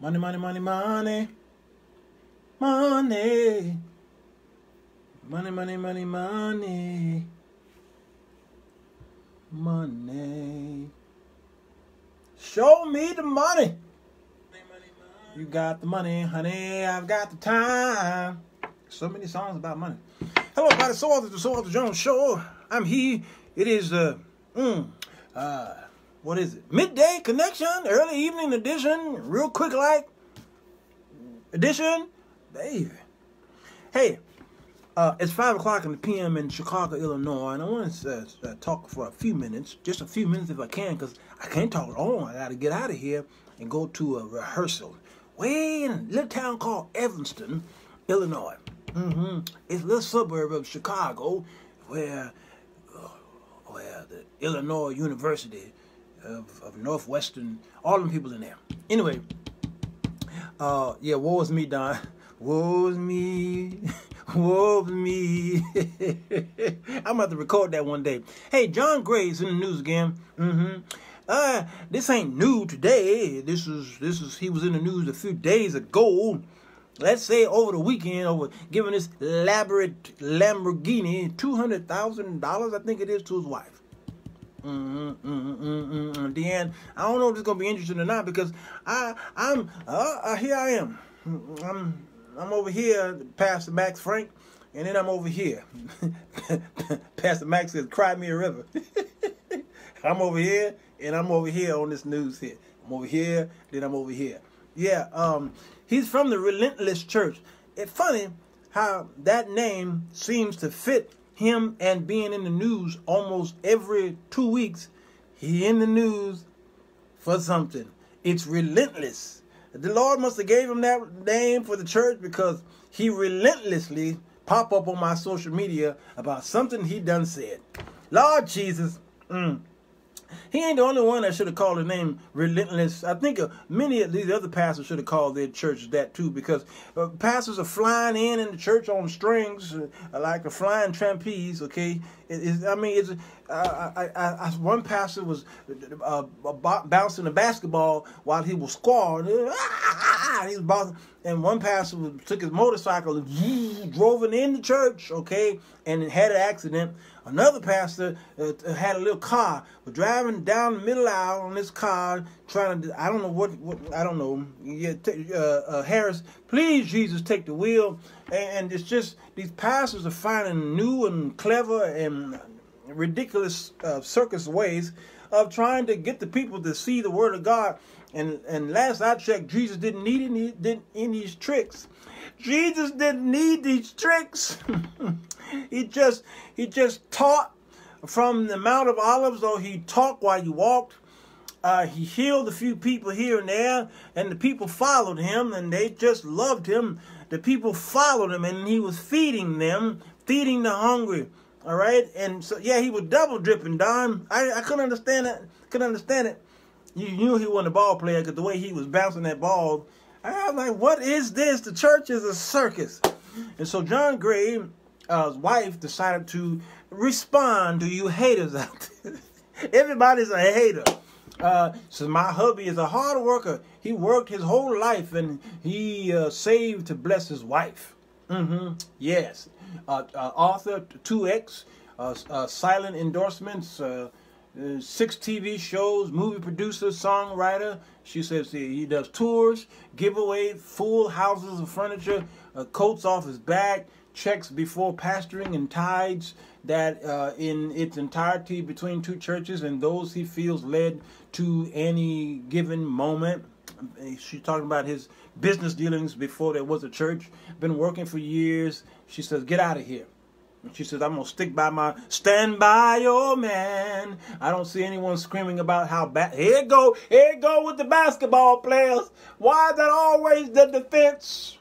Money, money, money, money. Money. Money, money, money, money. Money. Show me the money. You got the money, honey. I've got the time. So many songs about money. Hello, everybody. Sirwalterj Jones Show. I'm he. It is what is it? Midday connection, early evening edition, real quick like edition, baby. Hey, it's 5 o'clock in the p.m. in Chicago, Illinois, and I want to talk for a few minutes, just a few minutes if I can, because I can't talk long. I got to get out of here and go to a rehearsal way in a little town called Evanston, Illinois. It's a little suburb of Chicago where the Illinois University of Northwestern, all them people in there. Anyway, yeah, woe is me, Don. Woe is me. Woe is me. I'm going to have to record that one day. Hey, John Gray's in the news again. This ain't new today. This is he was in the news a few days ago. Let's say over the weekend, over giving this elaborate Lamborghini $200,000, I think it is, to his wife. Deanne, I don't know if it's gonna be interesting or not, because I'm here I am. I'm over here, Pastor Max Frank, and then I'm over here. Pastor Max says, "Cry me a river." I'm over here, and I'm over here on this news here. I'm over here, then I'm over here. Yeah, he's from the Relentless Church. It's funny how that name seems to fit him, and being in the news almost every 2 weeks. He in the news for something. It's relentless. The Lord must have gave him that name for the church because he relentlessly pop up on my social media about something he done said. Lord Jesus. He ain't the only one that should have called the name Relentless. I think many of these other pastors should have called their churches that too, because pastors are flying in the church on strings like a flying trapeze. Okay, one pastor was bouncing a basketball while he was squawing. He was bouncing, and one pastor took his motorcycle and drove it in the church. Okay, and had an accident. Another pastor had a little car, was driving down the middle aisle on this car, trying to, I don't know what I don't know. Yeah, Harris, please, Jesus, take the wheel. And it's just, these pastors are finding new and clever and ridiculous circus ways of trying to get the people to see the word of God. And last I checked, Jesus didn't need any tricks. Jesus didn't need these tricks. He just taught from the Mount of Olives, or he talked while he walked. He healed a few people here and there, and the people followed him, and they just loved him. The people followed him, and he was feeding them, feeding the hungry. All right, and so yeah, he was double dripping, Don. I couldn't understand it. Couldn't understand it. You knew he wasn't a ball player because the way he was bouncing that ball. I was like, what is this? The church is a circus. And so John Gray's wife decided to respond to you haters out there. Everybody's a hater. So my hubby is a hard worker. He worked his whole life, and he saved to bless his wife. Yes. Author, 2X, silent endorsements, 6 TV shows, movie producer, songwriter. She says he does tours, giveaway, full houses of furniture, coats off his back, checks before pastoring, and tithes that in its entirety between 2 churches and those he feels led to any given moment. She's talking about his business dealings before there was a church. Been working for years. She says, get out of here. And she says, I'm going to stand by your man. I don't see anyone screaming about how bad. Here it go with the basketball players. Why is that always the defense?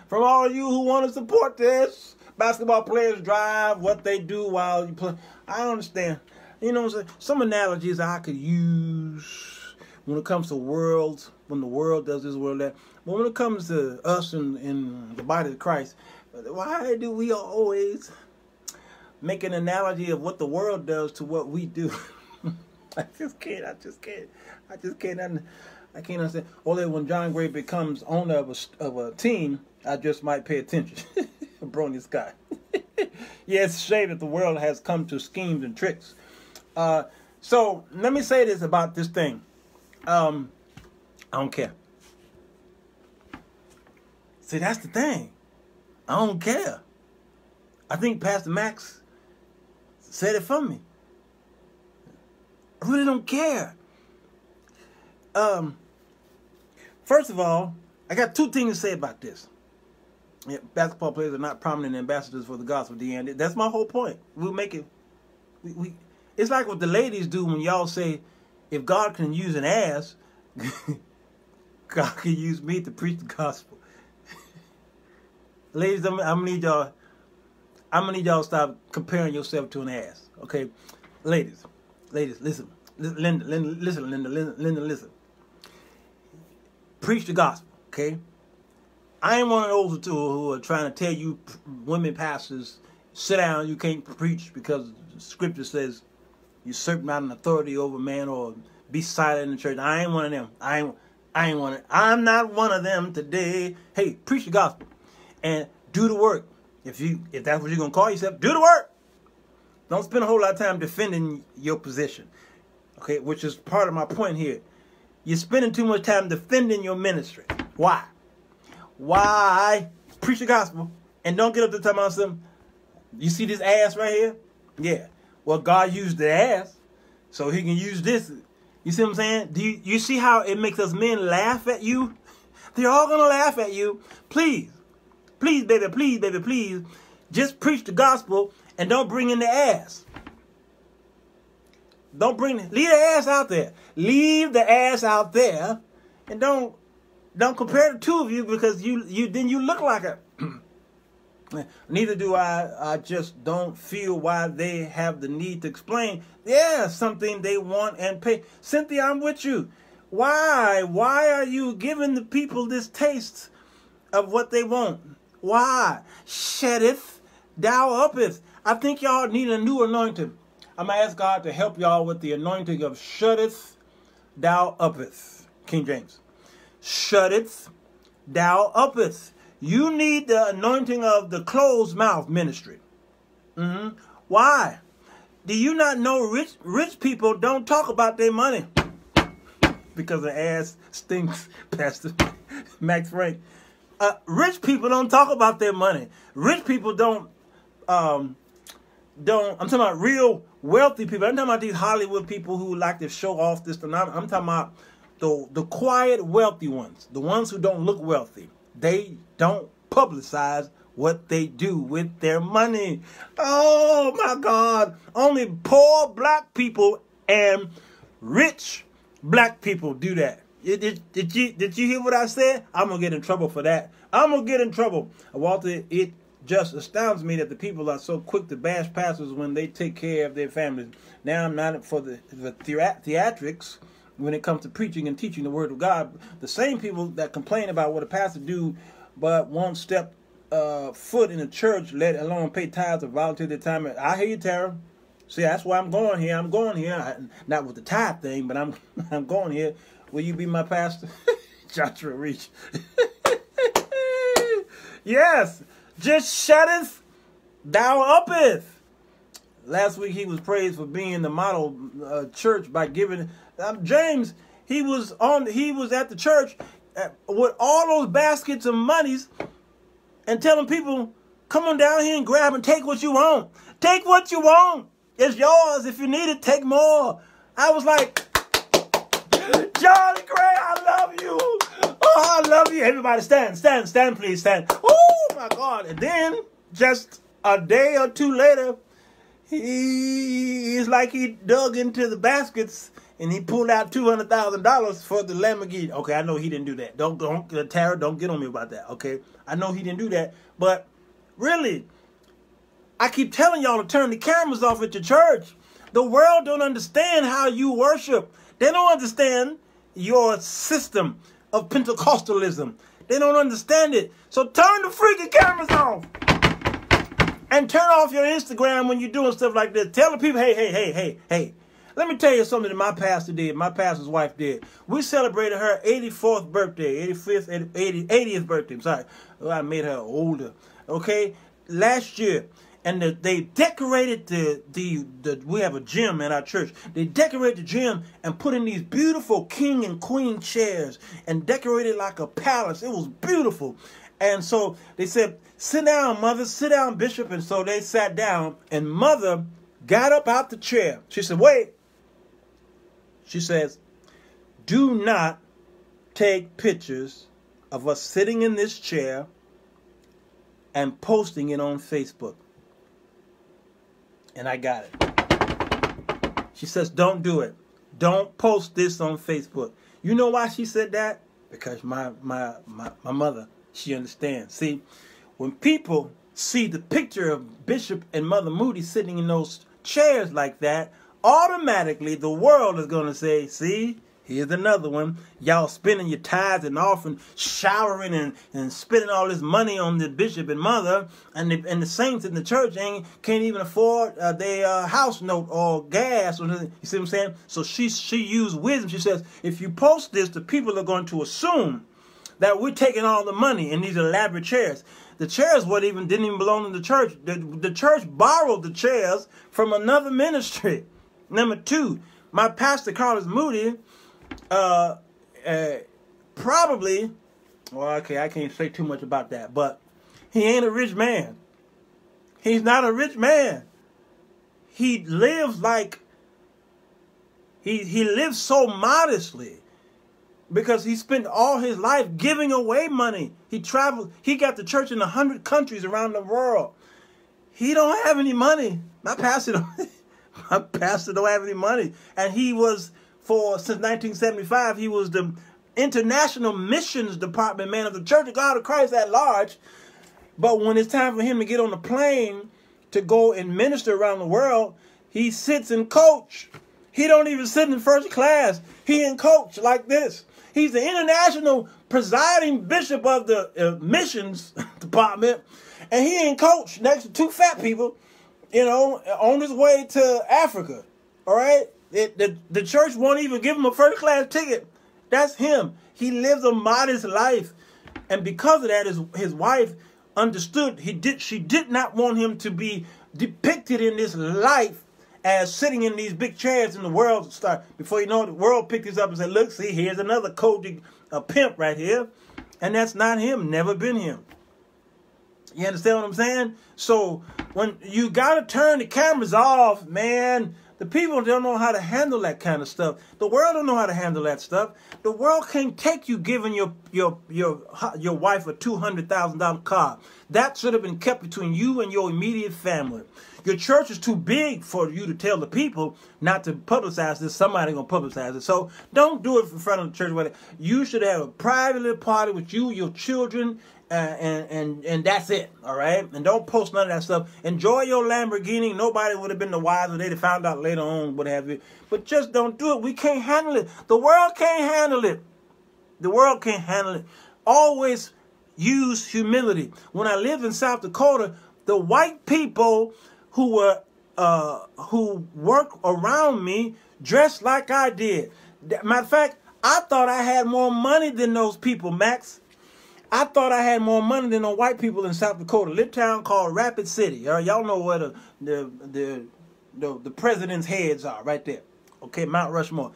From all of you who want to support this, basketball players drive what they do while you play. I don't understand. You know what I'm saying? Some analogies I could use when it comes to worlds, when the world does this, world that. But when it comes to us in the body of Christ, why do we always make an analogy of what the world does to what we do? I just can't. I can't understand. Only when John Gray becomes owner of a team, I just might pay attention. Brony Scott. Yeah, it's a shame that the world has come to schemes and tricks. So let me say this about this thing. I don't care. See, that's the thing. I don't care. I think Pastor Max said it for me. I really don't care. First of all, I got two things to say about this. Yeah, basketball players are not prominent ambassadors for the gospel, Deanne. That's my whole point. We'll make it. It's like what the ladies do when y'all say, if God can use an ass, God can use me to preach the gospel. Ladies, I'm gonna need y'all to stop comparing yourself to an ass. Okay? Ladies, listen. Linda, listen. Preach the gospel, okay? I ain't one of those who are trying to tell you women pastors, sit down, you can't preach because the scripture says usurp not an authority over man or be silent in the church. I ain't one of them. I'm not one of them today. Hey, preach the gospel and do the work. If that's what you're gonna call yourself, do the work. Don't spend a whole lot of time defending your position. Okay, which is part of my point here. You're spending too much time defending your ministry. Why? Preach the gospel and don't get up to talk about something. You see this ass right here? Yeah. Well, God used the ass, so he can use this. You see what I'm saying? Do you see how it makes us men laugh at you? They're all going to laugh at you. Please, baby, just preach the gospel and don't bring in the ass. Leave the ass out there. Leave the ass out there and don't compare the two of you because you look like a neither do I. I just don't feel why they have the need to explain. Yeah, something they want and pay. Cynthia, I'm with you. Why are you giving the people this taste of what they want? Why? Sheddeth, thou uppeth. I think y'all need a new anointing. I'm going to ask God to help y'all with the anointing of shutteth, thou uppeth. King James. Shutteth, thou uppeth. You need the anointing of the closed mouth ministry. Why? Do you not know rich people don't talk about their money? Because the ass stinks, Pastor Max Frank. Rich people don't talk about their money. Rich people don't, I'm talking about real wealthy people. I'm talking about these Hollywood people who like to show off this. I'm talking about the quiet wealthy ones. The ones who don't look wealthy. They don't publicize what they do with their money. Oh my God. Only poor black people and rich black people do that. Did you hear what I said? I'm going to get in trouble for that. I'm going to get in trouble. Walter, it just astounds me that the people are so quick to bash pastors when they take care of their families. Now I'm not for the theatrics when it comes to preaching and teaching the word of God. The same people that complain about what a pastor do but won't step foot in a church, let alone pay tithes or volunteer their time. I hear you, Tara. See, that's why I'm going here. Not with the tithe thing, but I'm going here. Will you be my pastor? Joshua Reach. Yes. Just shutteth, thou uppeth. Last week he was praised for being the model church by giving James. He was at the church with all those baskets of monies and telling people, "Come on down here and grab and take what you want. Take what you want. It's yours. If you need it, take more." I was like, Johnny Gray, I love you. Oh, I love you. Everybody stand, please stand. Oh my God. And then just a day or two later, he's like he dug into the baskets and he pulled out $200,000 for the Lamborghini. Okay, I know he didn't do that. Don't Tara, don't get on me about that. Okay, I know he didn't do that. But really, I keep telling y'all to turn the cameras off at your church. The world don't understand how you worship. They don't understand your system of Pentecostalism. They don't understand it. So turn the freaking cameras off. And turn off your Instagram when you're doing stuff like this. Tell the people, hey. Let me tell you something that my pastor did, my pastor's wife did. We celebrated her 84th birthday, 80th birthday. I'm sorry. Oh, I made her older. Okay? Last year. And they decorated we have a gym at our church. They decorated the gym and put in these beautiful king and queen chairs and decorated like a palace. It was beautiful. And so they said, sit down, mother, sit down, bishop. And so they sat down and mother got up out the chair. She said, wait. She says, do not take pictures of us sitting in this chair and posting it on Facebook. And I got it. She says, don't do it. Don't post this on Facebook. You know why she said that? Because my mother, she understands. See, when people see the picture of Bishop and Mother Moody sitting in those chairs like that, automatically the world is going to say, see, here's another one. Y'all spending your tithes and offering, showering and spending all this money on the bishop and mother, and the saints in the church can't even afford their house note or gas. Or you see what I'm saying? So she used wisdom. She says, if you post this, the people are going to assume that we're taking all the money in these elaborate chairs. The chairs didn't even belong to the church. The church borrowed the chairs from another ministry. Number two, my pastor, Carlos Moody, probably, well, okay, I can't say too much about that, but he ain't a rich man. He's not a rich man. He lives like, he lives so modestly because he spent all his life giving away money. He traveled, he got the church in 100 countries around the world. He don't have any money. My pastor don't have any money. And he was, since 1975, he was the international missions department man of the Church of God of Christ at large. But when it's time for him to get on the plane to go and minister around the world, he sits in coach. He don't even sit in first class. He in coach like this. He's the international presiding bishop of the missions department, and he in coach next to two fat people, you know, on his way to Africa. All right? The church won't even give him a first class ticket. That's him. He lives a modest life. And because of that, his wife understood she did not want him to be depicted in this life as sitting in these big chairs in the world. Before you know it, the world picked this up and said, look, see, here's another Kojic pimp right here. And that's not him. Never been him. You understand what I'm saying? So when you got to turn the cameras off, man, the people don't know how to handle that kind of stuff. The world don't know how to handle that stuff. The world can't take you giving your wife a $200,000 car. That should have been kept between you and your immediate family. Your church is too big for you to tell the people not to publicize this. Somebody gonna publicize it. So don't do it in front of the church. You should have a private little party with you, your children, and that's it. All right. And don't post none of that stuff. Enjoy your Lamborghini. Nobody would have been the wiser. They'd have found out later on what have you. But just don't do it. We can't handle it. The world can't handle it. The world can't handle it. Always use humility. When I lived in South Dakota, the white people who work around me dressed like I did. Matter of fact, I thought I had more money than those people, Max. I thought I had more money than the white people in South Dakota. Little town called Rapid City. All right, y'all know where the president's heads are right there. Okay, Mount Rushmore.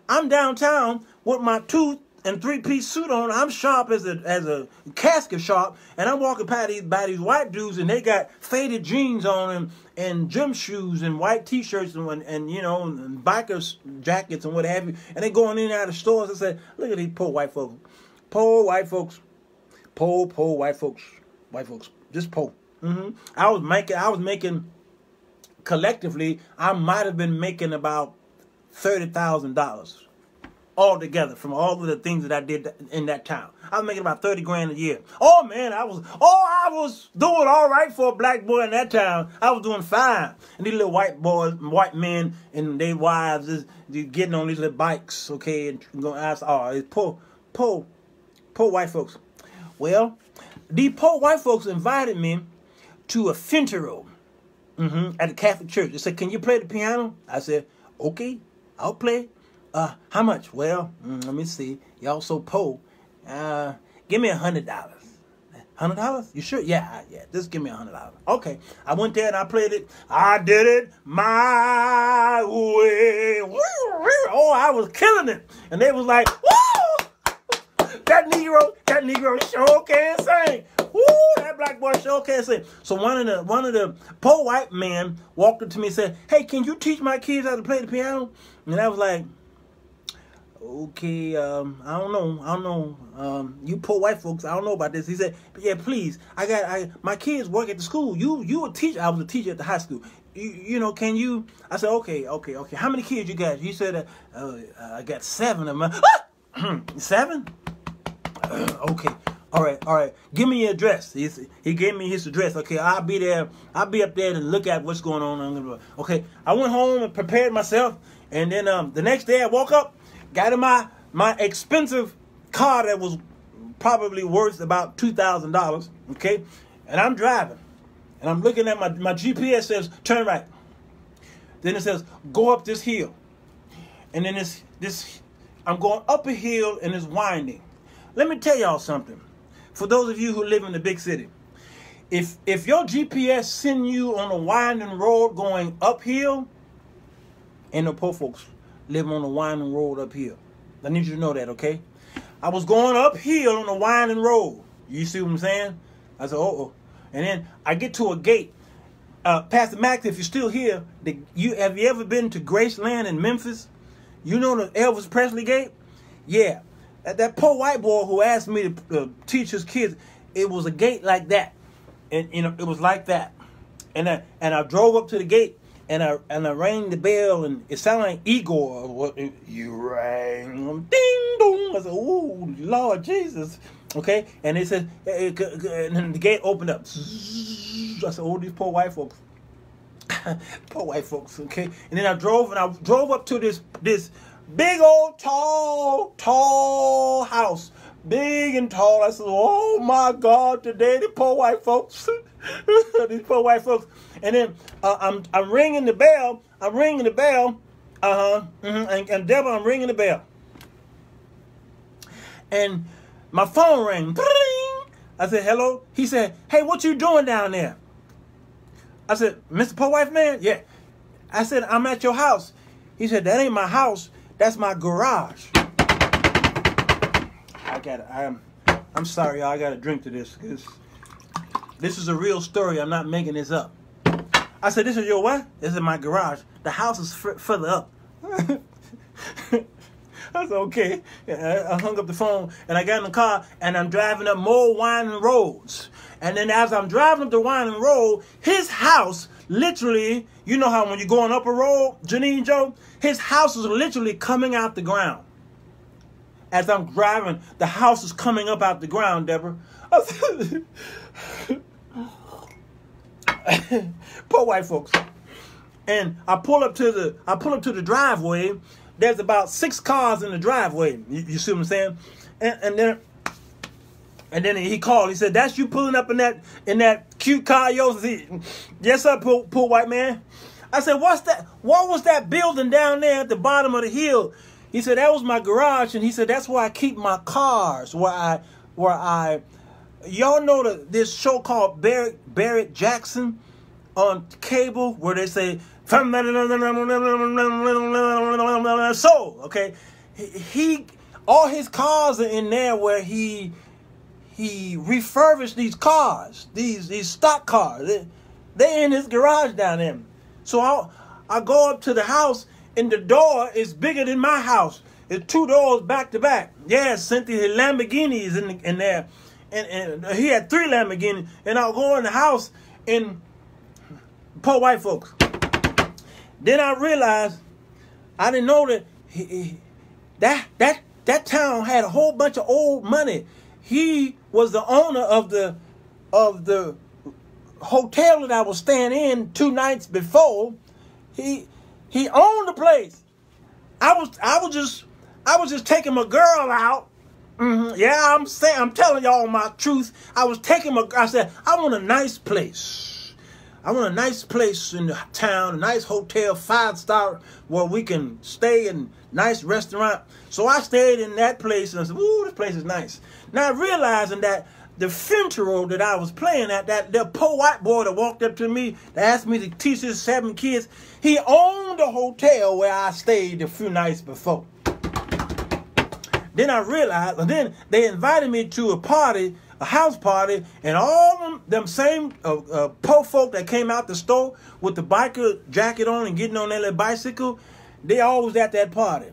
I'm downtown with my 2- and 3-piece suit on. I'm sharp as a casket sharp, and I'm walking by these white dudes, and they got faded jeans on and gym shoes and white T-shirts and you know and bikers jackets and what have you. And they going in and out of stores. I said, look at these poor white folks, poor white folks. Poor white folks, just poor. I was making collectively. I might have been making about $30,000 altogether from all of the things that I did in that town. I was making about $30,000 a year. Oh man, I was doing all right for a black boy in that town. I was doing fine. And these little white men and their wives is getting on these little bikes, okay, and going to ask, oh, it's poor white folks. Well, these poor white folks invited me to a funeral at the Catholic church. They said, can you play the piano? I said, okay. I'll play. How much? Well, let me see. Y'all so poor. Give me $100. $100? You sure? Yeah. Just give me $100. Okay. I went there and I played it. I did it my way. Oh, I was killing it. And they was like, woo! That Negro sure can sing. Woo! That black boy sure can sing. So one of the poor white men walked up to me and said, hey, can you teach my kids how to play the piano? And I was like, okay, I don't know. You poor white folks, I don't know about this. He said, yeah, please. My kids work at the school. You a teacher. I was a teacher at the high school. You know, can you? I said, okay. How many kids you got? He said, I got 7 of them. 7? Okay. All right. Give me your address. He gave me his address. Okay, I'll be there. I'll be up there and look at what's going on. Okay. I went home and prepared myself, and then the next day I woke up. Got in my expensive car that was probably worth about $2,000, okay? And I'm driving. And I'm looking at my GPS says, turn right. Then it says, go up this hill. And then I'm going up a hill and it's winding. Let me tell y'all something. For those of you who live in the big city, if your GPS send you on a winding road going uphill, ain't no poor folks live on the winding road uphill. I need you to know that, okay? I was going uphill on the winding road. You see what I'm saying? I said, uh-oh. And then I get to a gate. Pastor Max, if you're still here, have you ever been to Graceland in Memphis? You know the Elvis Presley gate? Yeah. That poor white boy who asked me to teach his kids, it was a gate like that. And, you know, it was like that. And I drove up to the gate. And I rang the bell, and it sounded like Igor. You rang, ding dong. I said, "Oh Lord Jesus!" Okay, and it said, and then the gate opened up. I said, "Oh, these poor white folks, poor white folks." Okay, and then I drove up to this big old tall house, big and tall. I said, "Oh my God, today the poor white folks." These poor white folks. And then I'm ringing the bell. And Deborah, I'm ringing the bell. And my phone rang. I said, hello. He said, hey, what you doing down there? I said, Mr. Poor White Man? Yeah. I said, I'm at your house. He said, that ain't my house. That's my garage. I'm sorry, y'all. I got to drink to this because this is a real story. I'm not making this up. I said, this is your what? This is my garage. The house is further up. I said, okay. I hung up the phone, and I got in the car, and I'm driving up more winding roads. And then as I'm driving up the winding road, his house literally, you know how when you're going up a road, Janine Joe, his house is literally coming out the ground. As I'm driving, the house is coming up out the ground, Deborah. I said, poor white folks. And I pull up to the driveway. There's about 6 cars in the driveway. You see what I'm saying? And then he called. He said, "That's you pulling up in that cute car, yo." Yes, sir, poor white man. I said, "What's that? What was that building down there at the bottom of the hill?" He said, "That was my garage." And he said, "That's where I keep my cars. Where I y'all know this show called Barrett Jackson on cable where they say so okay, he all his cars are in there where he refurbished these cars, these stock cars. They in his garage down there. So I go up to the house, and the door is bigger than my house. It's 2 doors back to back. Yeah, Cynthia Lamborghini is in there. And he had 3 Lamborghinis, and I'll go in the house, and poor white folks. Then I realized I didn't know that that town had a whole bunch of old money. He was the owner of the hotel that I was staying in 2 nights before. He owned the place. I was just taking my girl out. Yeah, I'm telling y'all my truth. I was taking I said, I want a nice place. I want a nice place in the town, a nice hotel, 5-star, where we can stay in nice restaurant. So I stayed in that place, and I said, ooh, this place is nice. Now realizing that the funeral that I was playing at, that poor white boy that walked up to me, that asked me to teach his 7 kids, he owned the hotel where I stayed a few nights before. Then I realized, and then they invited me to a party, a house party, and all them same poor folk that came out the store with the biker jacket on and getting on their little bicycle, they all was at that party.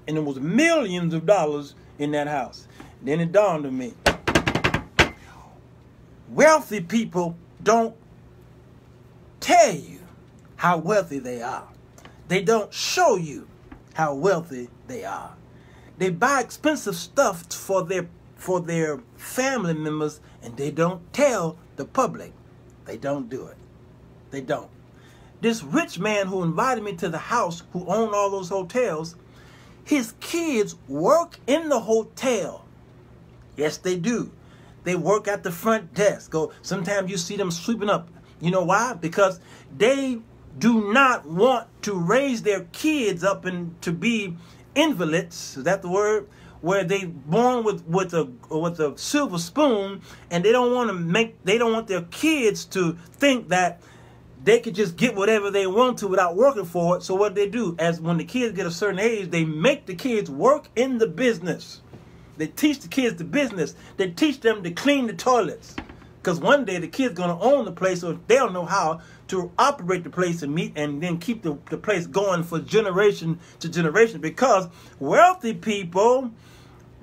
And there was millions of dollars in that house. Then it dawned on me. Wealthy people don't tell you how wealthy they are. They don't show you how wealthy they are. They buy expensive stuff for their family members, and they don't tell the public. They don't do it. They don't. This rich man who invited me to the house, who owned all those hotels, his kids work in the hotel. Yes, they do. They work at the front desk. Sometimes you see them sweeping up. You know why? Because they do not want to raise their kids up and to be invalids. Is that the word? Where they born with a silver spoon, and they don't want their kids to think that they could just get whatever they want to without working for it. So what they do, as when the kids get a certain age, they make the kids work in the business. They teach the kids the business. They teach them to clean the toilets. Because one day the kid's going to own the place, so they'll know how to operate the place and then keep the place going for generation to generation. Because wealthy people,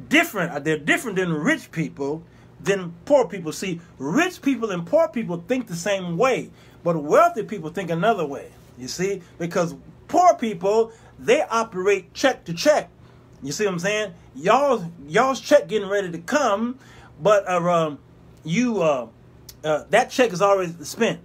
they're different than rich people, than poor people. See, rich people and poor people think the same way, but wealthy people think another way. You see, because poor people, they operate check to check. You see what I'm saying? Y'all's check getting ready to come, but that check is already spent.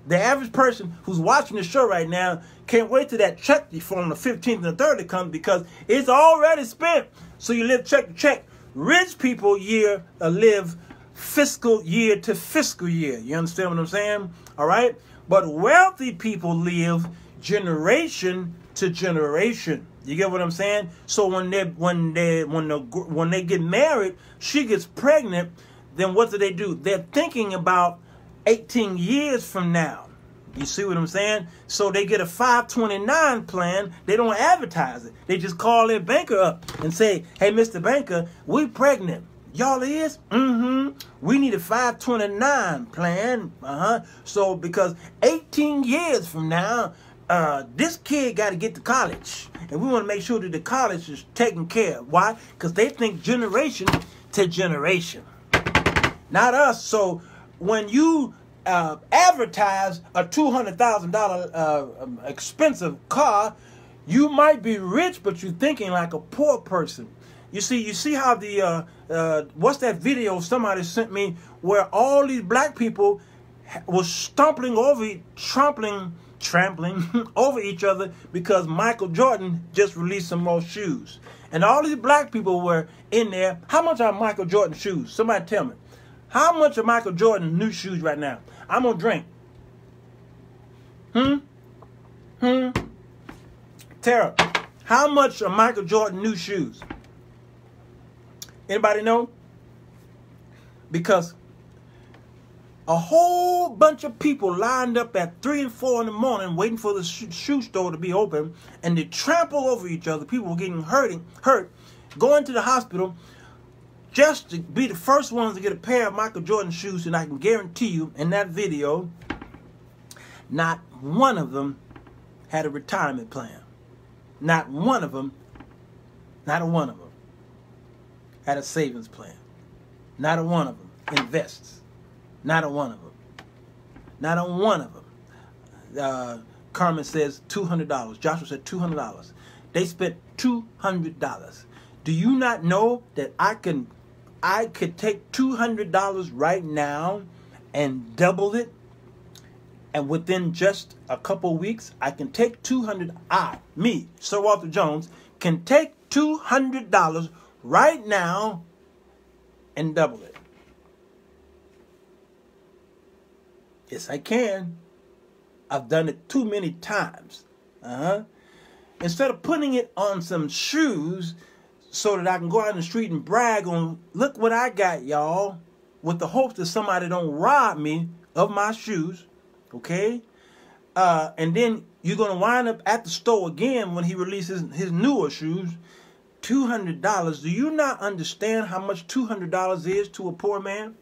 The average person who's watching the show right now can't wait till that check from the 15th and the 3rd to come, because it's already spent. So you live check to check. Rich people live fiscal year to fiscal year. You understand what I'm saying? All right. But wealthy people live generation to generation. You get what I'm saying? So when they get married, she gets pregnant. Then what do? They're thinking about 18 years from now. You see what I'm saying? So they get a 529 plan. They don't advertise it. They just call their banker up and say, hey, Mr. Banker, we pregnant. Y'all is? Mm-hmm. We need a 529 plan. So because 18 years from now, this kid got to get to college. And we want to make sure that the college is taken care of. Why? Because they think generation to generation. Not us. So when you advertise a $200,000 expensive car, you might be rich, but you're thinking like a poor person. You see how what's that video somebody sent me where all these black people was trampling over each other because Michael Jordan just released some more shoes. And all these black people were in there. How much are Michael Jordan shoes? Somebody tell me. How much are Michael Jordan new shoes right now? I'm going to drink. Tara, how much are Michael Jordan new shoes? Anybody know? Because a whole bunch of people lined up at 3 and 4 in the morning waiting for the shoe store to be open, and they trample over each other. People were getting hurt, going to the hospital just to be the first ones to get a pair of Michael Jordan shoes. And I can guarantee you, in that video, not one of them had a retirement plan. Not one of them had a savings plan. Not a one of them invests. Not a one of them. Not a one of them. Carmen says $200. Joshua said $200. They spent $200. Do you not know that I could take $200 right now and double it? And within just a couple weeks, I can take $200. Me, Sirwalterj Jones, can take $200 right now and double it. Yes, I can. I've done it too many times. Instead of putting it on some shoes so that I can go out in the street and brag on, look what I got, y'all, with the hopes that somebody don't rob me of my shoes, okay? And then you're going to wind up at the store again when he releases his newer shoes, $200. Do you not understand how much $200 is to a poor man?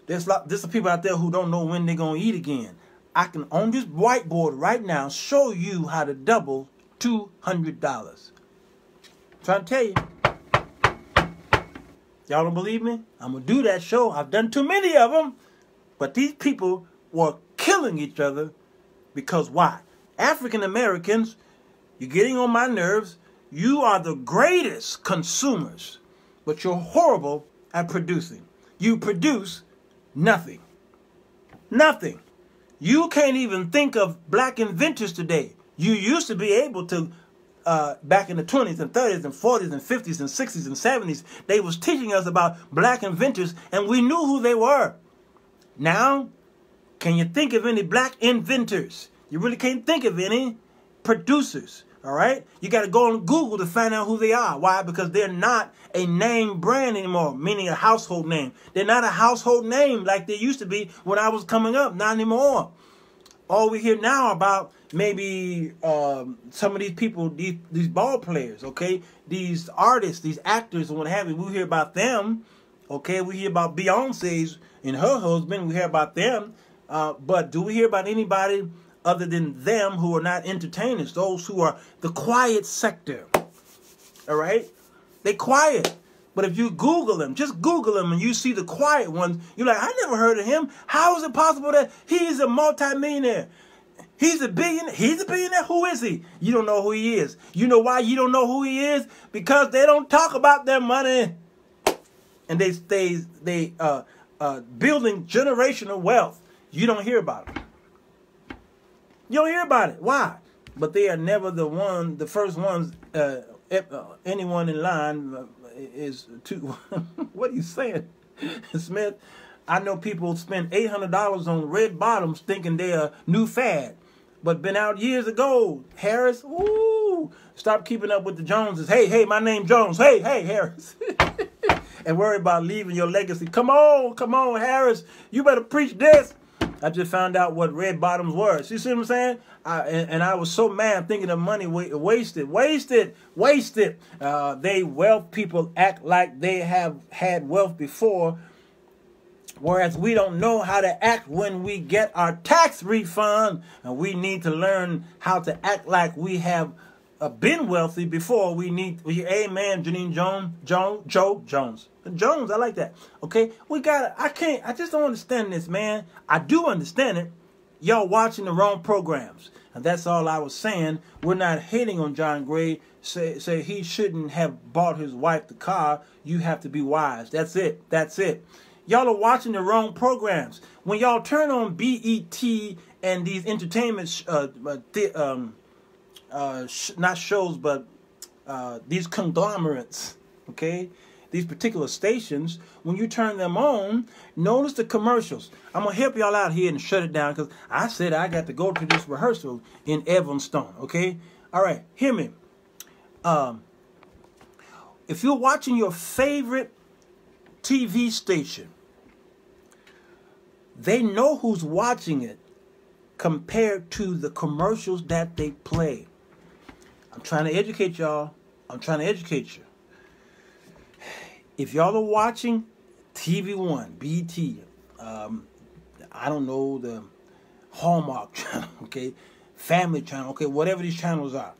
There's some people out there who don't know when they're going to eat again. I can, on this whiteboard right now, show you how to double $200. Trying to tell you. Y'all don't believe me? I'm going to do that show. I've done too many of them. But these people were killing each other because why? African Americans, you're getting on my nerves. You are the greatest consumers, but you're horrible at producing. You produce nothing. Nothing. You can't even think of black inventors today. You used to be able to, back in the 20s and 30s and 40s and 50s and 60s and 70s, they was teaching us about black inventors and we knew who they were. Now, can you think of any black inventors? You really can't think of any producers, all right? You got to go on Google to find out who they are. Why? Because they're not a name brand anymore, meaning a household name. They're not a household name like they used to be when I was coming up, not anymore. All we hear now about maybe some of these people, these ball players, okay? These artists, these actors and what have you, we hear about them, okay? We hear about Beyonce's and her husband, we hear about them. But do we hear about anybody other than them who are not entertainers, those who are the quiet sector, all right? They quiet. But if you Google them, just Google them and you see the quiet ones, you're like, I never heard of him. How is it possible that he's a multimillionaire? He's a billionaire. He's a billionaire. Who is he? You don't know who he is. You know why you don't know who he is? Because they don't talk about their money. And they building generational wealth. You don't hear about it. You don't hear about it. Why? But they are never the first ones. Anyone in line is too. What are you saying, Smith? I know people spend $800 on red bottoms thinking they're a new fad, but been out years ago. Harris, ooh, stop keeping up with the Joneses. Hey, my name Jones. Hey, Harris. And worry about leaving your legacy. Come on, Harris. You better preach this. I just found out what red bottoms were. You see what I'm saying? And I was so mad thinking of money wasted. They wealth people act like they have had wealth before, whereas we don't know how to act when we get our tax refund. And we need to learn how to act like we have been wealthy before. Amen, Janine Jones, I like that. Okay, I just don't understand this, man. I do understand it. Y'all watching the wrong programs. And that's all I was saying. We're not hating on John Gray. Say he shouldn't have bought his wife the car. You have to be wise. That's it. Y'all are watching the wrong programs. When y'all turn on BET and these entertainment not shows, but these conglomerates, okay? These particular stations, when you turn them on, notice the commercials. I'm going to help y'all out here and shut it down because I said I got to go to this rehearsal in Evanston, okay? All right, hear me. If you're watching your favorite TV station, they know who's watching it compared to the commercials that they play. I'm trying to educate y'all. I'm trying to educate you. If y'all are watching TV One, BT, I don't know, the Hallmark channel, okay, Family Channel, okay, whatever these channels are,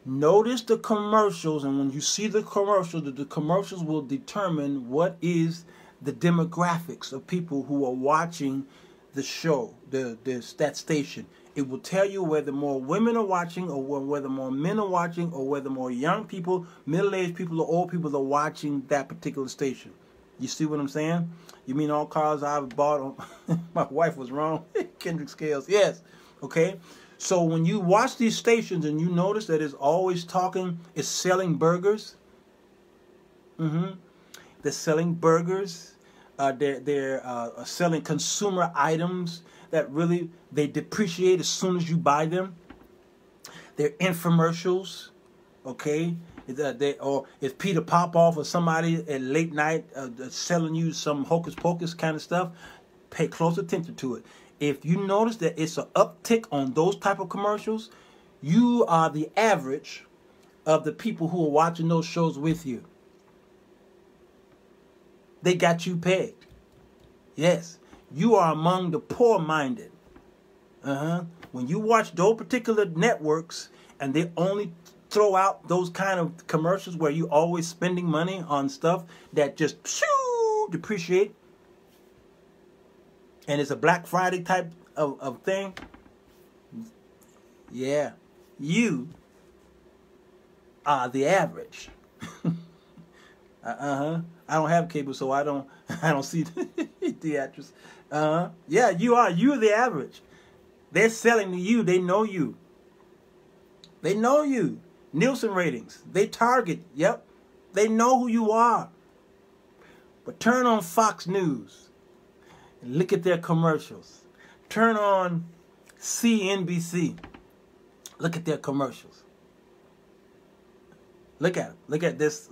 notice the commercials, and when you see the commercials will determine what is the demographics of people who are watching the show, that station. It will tell you whether more women are watching or whether more men are watching or whether more young people, middle-aged people, or old people are watching that particular station. You see what I'm saying? You mean all cars I've bought on... My wife was wrong. Kendrick Scales. Yes. Okay. So when you watch these stations and you notice that it's always it's selling burgers. They're selling burgers. They're selling consumer items. that really, they depreciate as soon as you buy them. They're infomercials, okay? Or it's Peter Popoff or somebody at late night selling you some hocus pocus kind of stuff. Pay close attention to it. If you notice that it's an uptick on those type of commercials, you are the average of the people who are watching those shows with you. They got you pegged. Yes, you are among the poor-minded. When you watch those particular networks and they only throw out those kind of commercials where you always spending money on stuff that just depreciate, and it's a Black Friday type of thing, yeah, you are the average. I don't have cable, so I don't see theatrics. Yeah, you're the average. They're selling to you. They know you. They know you. Nielsen ratings. They target. Yep. They know who you are. But turn on Fox News and look at their commercials. Turn on CNBC. Look at their commercials. Look at them. Look at this.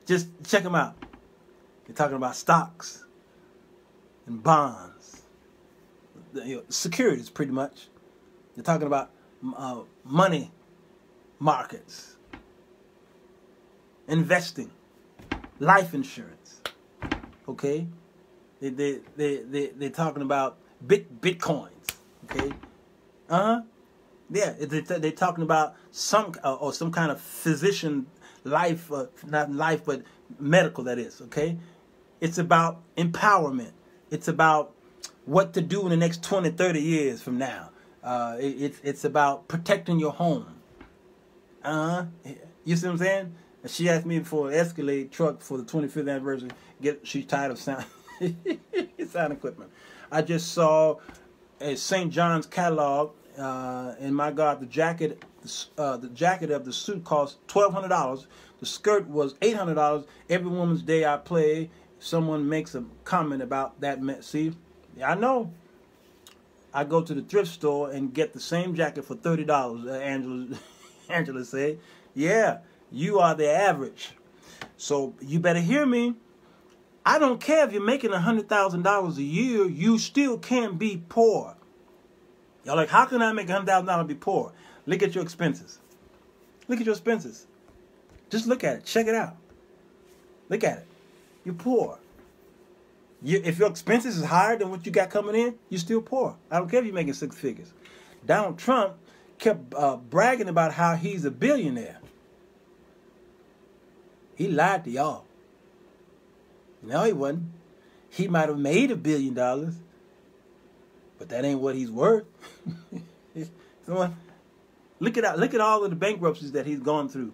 Just check them out. They're talking about stocks and bonds. Securities, pretty much. They're talking about money markets, investing, life insurance. Okay, they're talking about bitcoins. Okay, yeah, they're talking about some kind of physician life, not life, but medical. That is okay. It's about empowerment. It's about what to do in the next 20, 30 years from now. It's about protecting your home. You see what I'm saying? She asked me for an Escalade truck for the 25th anniversary. She's tired of sound equipment. I just saw a St. John's catalog, and my God, the jacket of the suit cost $1,200. The skirt was $800. Every Woman's Day I play, someone makes a comment about that. See, I know. I go to the thrift store and get the same jacket for $30. Angela said, "Yeah, you are the average. So you better hear me. I don't care if you're making $100,000 a year. You still can't be poor." Y'all like, how can I make $100,000 and be poor? Look at your expenses. Look at your expenses. Just look at it. Check it out. Look at it. You're poor. If your expenses is higher than what you got coming in, you're still poor. I don't care if you're making six figures. Donald Trump kept bragging about how he's a billionaire. He lied to y'all. No, he wasn't. He might have made $1 billion, but that ain't what he's worth. Look at all of the bankruptcies that he's gone through.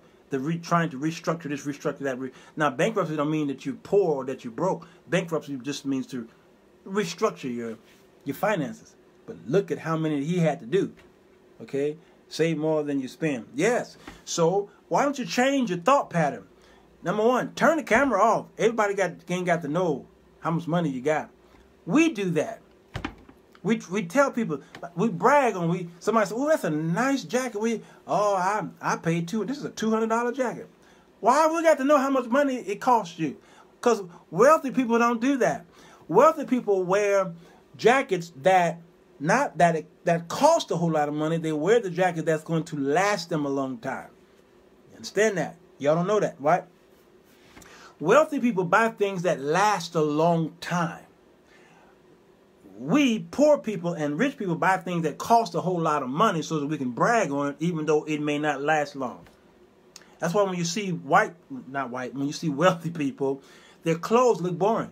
Trying to restructure this, restructure that. Now, bankruptcy don't mean that you're poor or that you're broke. Bankruptcy just means to restructure your finances. But look at how many he had to do. Okay? Save more than you spend. Yes. So why don't you change your thought pattern? Number one, turn the camera off. Everybody ain't got to know how much money you got. We do that. We tell people, we brag on, somebody says, "Oh, that's a nice jacket." I paid this is a $200 jacket. Why we got to know how much money it costs you? Because wealthy people don't do that. Wealthy people wear jackets that cost a whole lot of money. They wear the jacket that's going to last them a long time. You understand that? Y'all don't know that, right? Wealthy people buy things that last a long time. We, poor people and rich people, buy things that cost a whole lot of money so that we can brag on it, even though it may not last long. That's why when you see when you see wealthy people, their clothes look boring.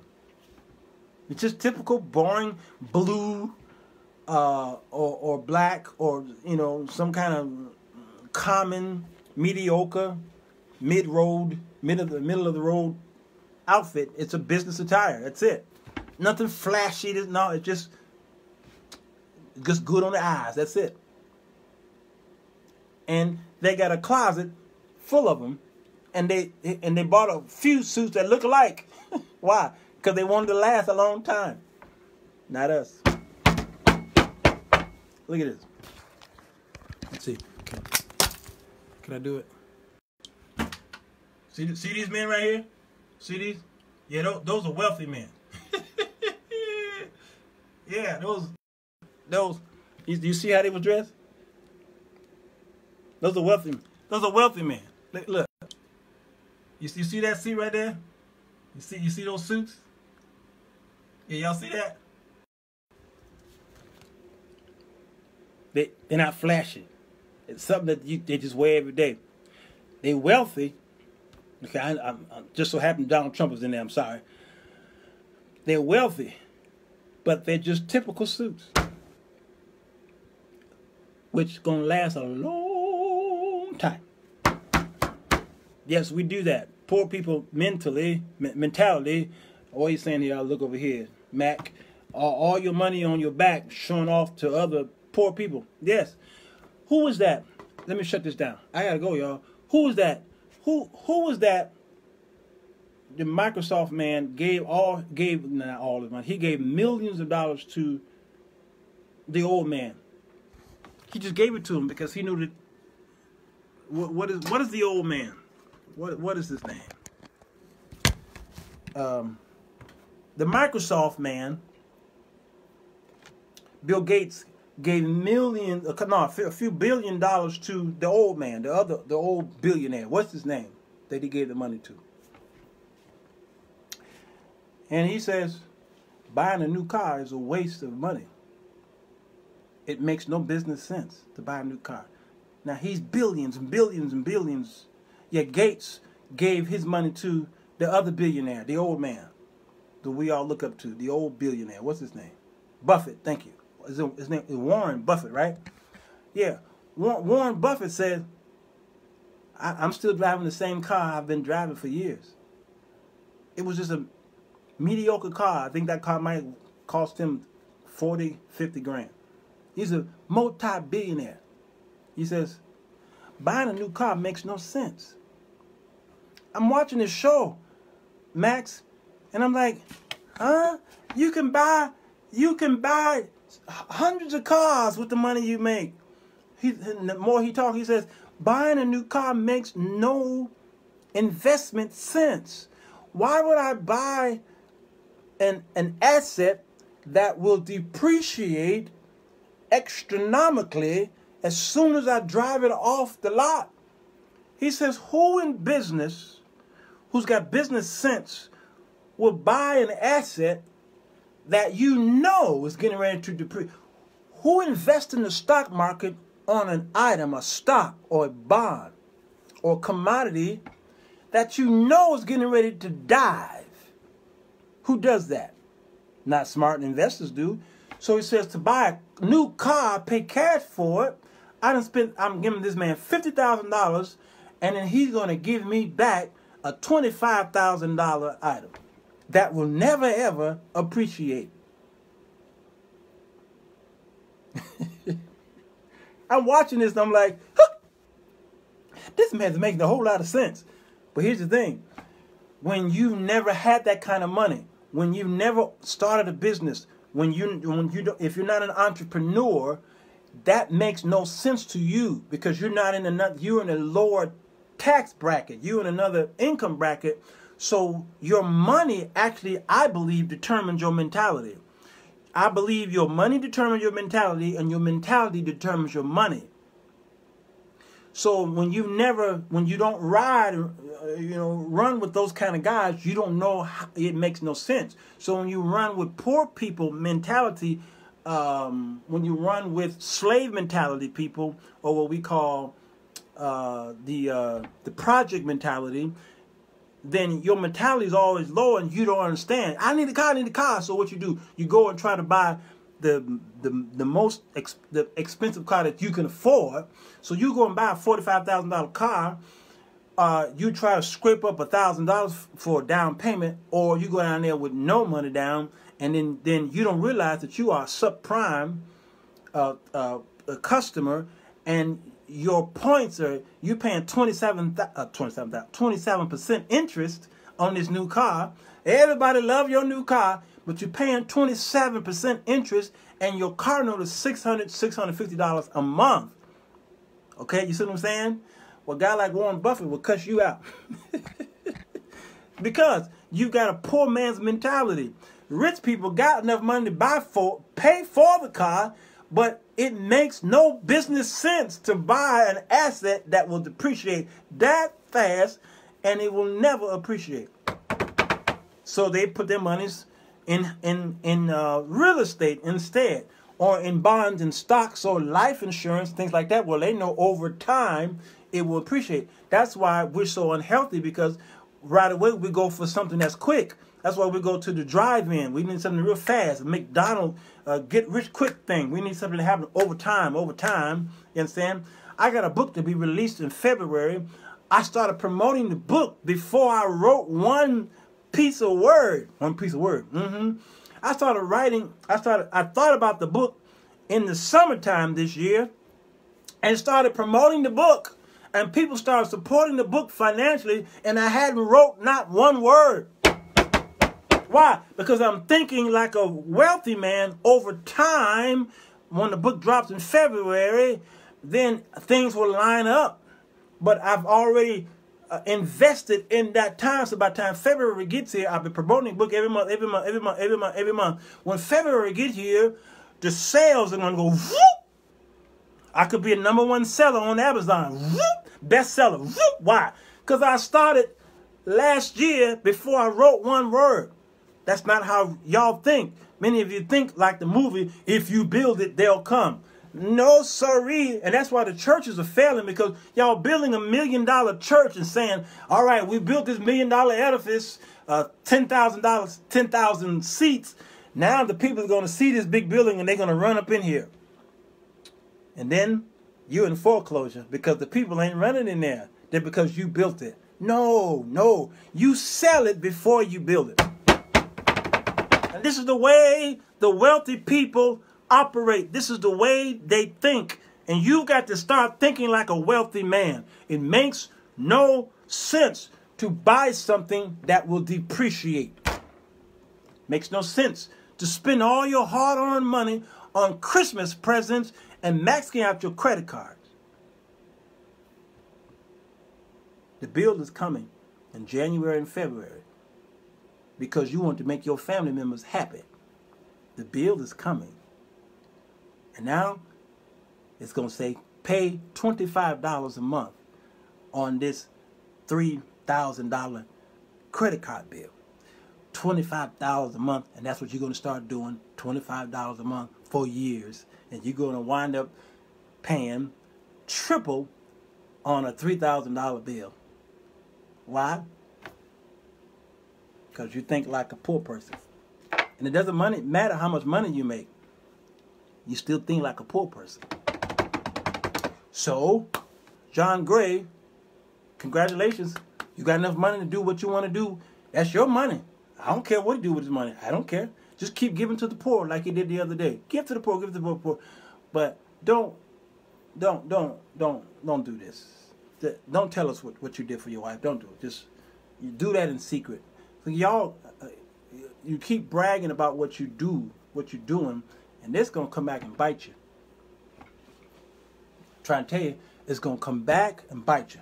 It's just typical boring blue or black, or some kind of common, mediocre, middle of the road outfit. It's a business attire. That's it. Nothing flashy. It's just good on the eyes. That's it. And they got a closet full of them, and they bought a few suits that look alike. Why? Because they wanted to last a long time. Not us. Look at this. Let's see. Can I do it? See these men right here? See these? Yeah, those are wealthy men. Yeah, those. You see how they were dressed? Those are wealthy. Those are wealthy men. Look. You see that suit right there? You see those suits? Yeah, y'all see that? They're not flashy. It's something that they just wear every day. They wealthy. Okay, I just so happened Donald Trump was in there. I'm sorry. They're wealthy, but they're just typical suits, which gonna last a long time. Yes, we do that. Poor people mentality. What are you saying here? I'll look over here, Mac. All your money on your back, showing off to other poor people. Yes. Who was that? Let me shut this down. I gotta go, y'all. Who was that? Who was that? The Microsoft man gave not all his money. He gave millions of dollars to the old man. He just gave it to him because he knew that. What is the old man? What is his name? The Microsoft man, Bill Gates, gave a few billion dollars to the old man, the old billionaire. What's his name that he gave the money to? And he says, buying a new car is a waste of money. It makes no business sense to buy a new car. Now he's billions and billions and billions. Yet Gates gave his money to the other billionaire, the old man that we all look up to, the old billionaire. What's his name? Buffett, thank you. His name is Warren Buffett, right? Yeah. Warren Buffett said, I'm still driving the same car I've been driving for years. It was just a mediocre car. I think that car might cost him 40, 50 grand. He's a multi-billionaire. He says, buying a new car makes no sense. I'm watching this show, Max, and I'm like, huh? You can buy hundreds of cars with the money you make. The more he talks, he says, buying a new car makes no investment sense. Why would I buy an asset that will depreciate astronomically as soon as I drive it off the lot? He says, who in business, who's got business sense, will buy an asset that you know is getting ready to depreciate? Who invests in the stock market on an item, a stock or a bond or commodity that you know is getting ready to dive? Who does that? Not smart investors do. So he says to buy a new car, pay cash for it. I'm giving this man $50,000, and then he's going to give me back a $25,000 item that will never ever appreciate. I'm watching this and I'm like, huh, this man's making a whole lot of sense. But here's the thing. When you've never had that kind of money, when you've never started a business, if you're not an entrepreneur, that makes no sense to you because you're in a lower tax bracket. You're in another income bracket. So your money actually, I believe, determines your mentality. I believe your money determines your mentality, and your mentality determines your money. So when you don't run with those kind of guys, you don't know how, it makes no sense. So when you run with poor people mentality, when you run with slave mentality people, or what we call the project mentality, then your mentality is always low and you don't understand. I need a car. So what you do, you go and try to buy the most expensive car that you can afford. So you go and buy a $45,000 car. You try to scrape up $1,000 for a down payment, or you go down there with no money down, and then you don't realize that you are a subprime customer, and your points are, you're paying 27% interest on this new car. Everybody love your new car, but you're paying 27% interest, and your car note is $650 a month. Okay, you see what I'm saying? Well, a guy like Warren Buffett will cuss you out. Because you got a poor man's mentality. Rich people got enough money to pay for the car, but it makes no business sense to buy an asset that will depreciate that fast, and it will never appreciate. So they put their monies in real estate instead, or in bonds and stocks or life insurance, things like that, where they know over time it will appreciate. That's why we're so unhealthy, because right away we go for something that's quick. That's why we go to the drive-in. We need something real fast. A McDonald's get rich quick thing. We need something to happen over time. You understand? I got a book to be released in February. I started promoting the book before I wrote one piece of word. I started writing. I thought about the book in the summertime this year and started promoting the book. And people started supporting the book financially, and I hadn't wrote not one word. Why? Because I'm thinking like a wealthy man. Over time, when the book drops in February, then things will line up. But I've already invested in that time. So by the time February gets here, I've been promoting the book every month. When February gets here, the sales are going to go whoop. I could be a #1 seller on Amazon. Whoop. Bestseller. Whoop. Why? Because I started last year before I wrote one word. That's not how y'all think. Many of you think like the movie, if you build it, they'll come. No, sirree. And that's why the churches are failing, because y'all building $1 million church and saying, all right, we built this $1 million edifice, $10,000, 10,000 seats. Now the people are going to see this big building and they're going to run up in here. And then you're in foreclosure because the people ain't running in there. They're because you built it. No. You sell it before you build it. And this is the way the wealthy people operate. This is the way they think. And you've got to start thinking like a wealthy man. It makes no sense to buy something that will depreciate. Makes no sense to spend all your hard-earned money on Christmas presents and maxing out your credit cards. The bill is coming in January and February because you want to make your family members happy. The bill is coming. And now it's going to say pay $25 a month on this $3,000 credit card bill. $25 a month, and that's what you're going to start doing, $25 a month for years. And you're going to wind up paying triple on a $3,000 bill. Why? Because you think like a poor person. And it doesn't matter how much money you make. You still think like a poor person. So, John Gray, congratulations. You got enough money to do what you want to do. That's your money. I don't care what you do with his money. I don't care. Just keep giving to the poor like you did the other day. Give to the poor, give to the poor. But don't do this. Don't tell us what you did for your wife. Don't do it. Just you do that in secret. So y'all, you keep bragging about what you do, what you're doing, and this gonna come back and bite you. I'm trying to tell you, it's gonna come back and bite you.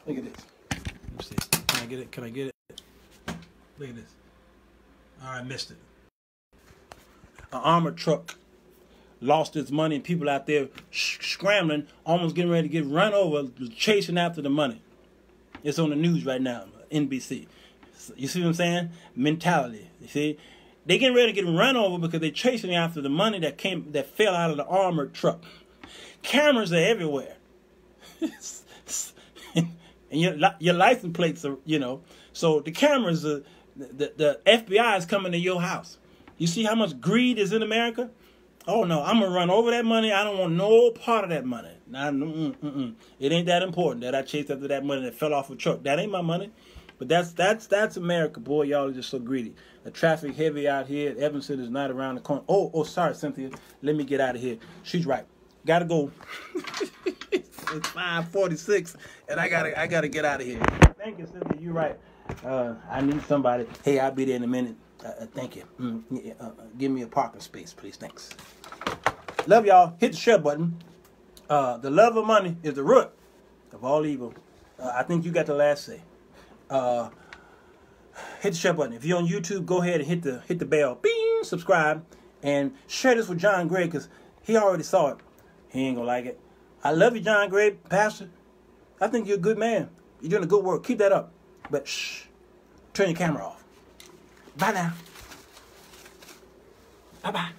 Look at this. Let me see. Can I get it? Can I get it? Look at this. All right, missed it. An armored truck lost its money, and people out there scrambling, almost getting ready to get run over, chasing after the money. It's on the news right now, NBC. You see what I'm saying? Mentality. You see, they getting ready to get run over because they're chasing after the money that fell out of the armored truck. Cameras are everywhere, and your license plates are, So the cameras are. The FBI is coming to your house. You see how much greed is in America? Oh, no, I'm going to run over that money. I don't want no part of that money. It ain't that important that I chased after that money that fell off a truck. That ain't my money. But that's America, boy. Y'all are just so greedy. The traffic heavy out here. Evanston is not around the corner. Oh, sorry, Cynthia. Let me get out of here. She's right. Got to go. It's 5:46, and I gotta get out of here. Thank you, Cynthia. You're right. I need somebody. Hey, I'll be there in a minute. Thank you. Give me a parking space, please. Thanks. Love y'all. Hit the share button. The love of money is the root of all evil. I think you got the last say. Hit the share button. If you're on YouTube, go ahead and hit the bell. Bing! Subscribe. And share this with John Gray, because he already saw it. He ain't gonna like it. I love you, John Gray, Pastor. I think you're a good man. You're doing a good work. Keep that up. But shh. Turn your camera off. Bye now. Bye-bye.